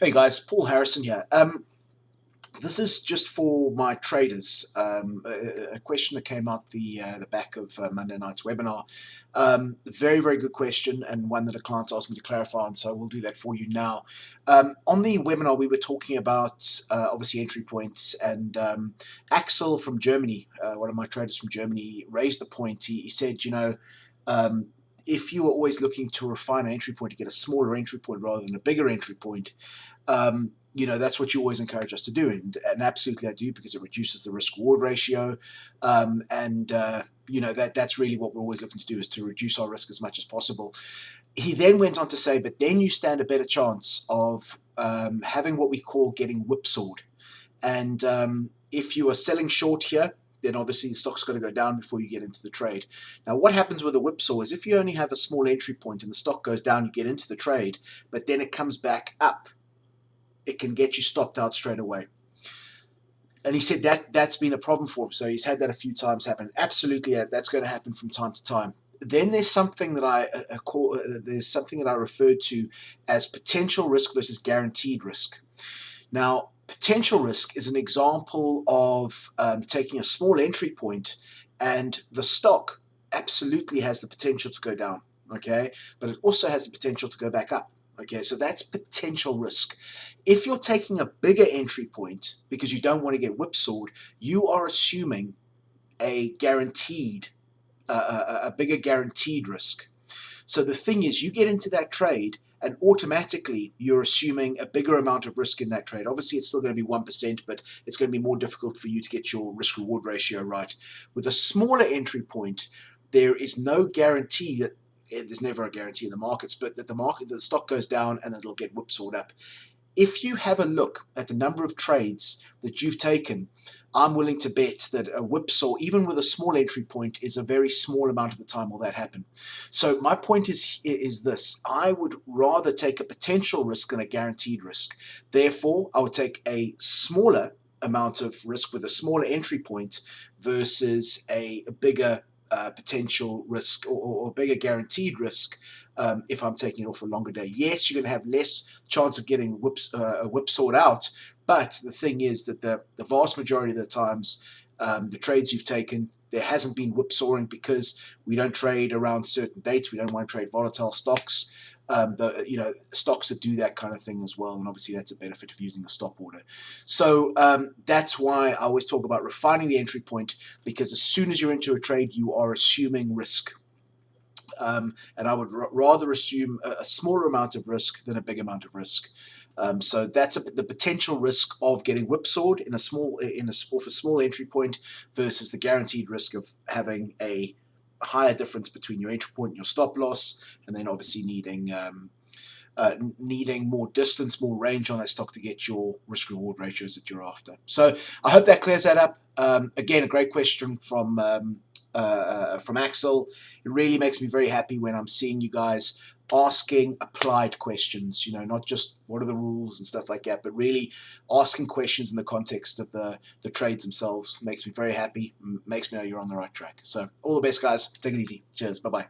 Hey guys, Paul Harrison here. This is just for my traders. A question that came out the back of Monday night's webinar. Very, very good question, and one that a client asked me to clarify on, so we'll do that for you now. On the webinar, we were talking about obviously entry points, and Axel from Germany, one of my traders from Germany, raised the point. He said, if you are always looking to refine an entry point to get a smaller entry point rather than a bigger entry point, that's what you always encourage us to do, and absolutely I do, because it reduces the risk-reward ratio, that's really what we're always looking to do, is to reduce our risk as much as possible. He then went on to say, but then you stand a better chance of having what we call getting whipsawed, and if you are selling short here, then obviously the stock's got to go down before you get into the trade. Now, what happens with a whipsaw is if you only have a small entry point and the stock goes down, you get into the trade, but then it comes back up, it can get you stopped out straight away. And he said that's been a problem for him. So he's had that a few times happen. Absolutely, that's going to happen from time to time. Then there's something that I referred to as potential risk versus guaranteed risk. Now, potential risk is an example of taking a small entry point, and the stock absolutely has the potential to go down, okay? But it also has the potential to go back up. Okay, so that's potential risk. If you're taking a bigger entry point because you don't want to get whipsawed, you are assuming a bigger guaranteed risk. So the thing is, you get into that trade and automatically you're assuming a bigger amount of risk in that trade. Obviously, it's still going to be 1%, but it's going to be more difficult for you to get your risk-reward ratio right. With a smaller entry point, there is no guarantee that there's never a guarantee in the markets, but that the stock goes down and it'll get whipsawed up. If you have a look at the number of trades that you've taken, I'm willing to bet that a whipsaw, even with a small entry point, is a very small amount of the time will that happen. So my point is this: I would rather take a potential risk than a guaranteed risk. Therefore, I would take a smaller amount of risk with a smaller entry point versus a bigger potential risk or bigger guaranteed risk if I'm taking it off a longer day. Yes, you're going to have less chance of getting whipsawed out, but the thing is that the vast majority of the times, the trades you've taken, there hasn't been whipsawing because we don't trade around certain dates. We don't want to trade volatile stocks. Stocks that do that kind of thing as well, and obviously that's a benefit of using a stop order. So that's why I always talk about refining the entry point, because as soon as you're into a trade, you are assuming risk. And I would rather assume a smaller amount of risk than a big amount of risk. So that's the potential risk of getting whipsawed off a small entry point versus the guaranteed risk of having a higher difference between your entry point and your stop loss, and then obviously needing more distance, more range on that stock to get your risk-reward ratios that you're after. So I hope that clears that up. Again, a great question from Axel. It really makes me very happy when I'm seeing you guys asking applied questions, not just what are the rules and stuff like that, but really asking questions in the context of the trades themselves. Makes me very happy, makes me know you're on the right track. So all the best, guys. Take it easy. Cheers. Bye-bye.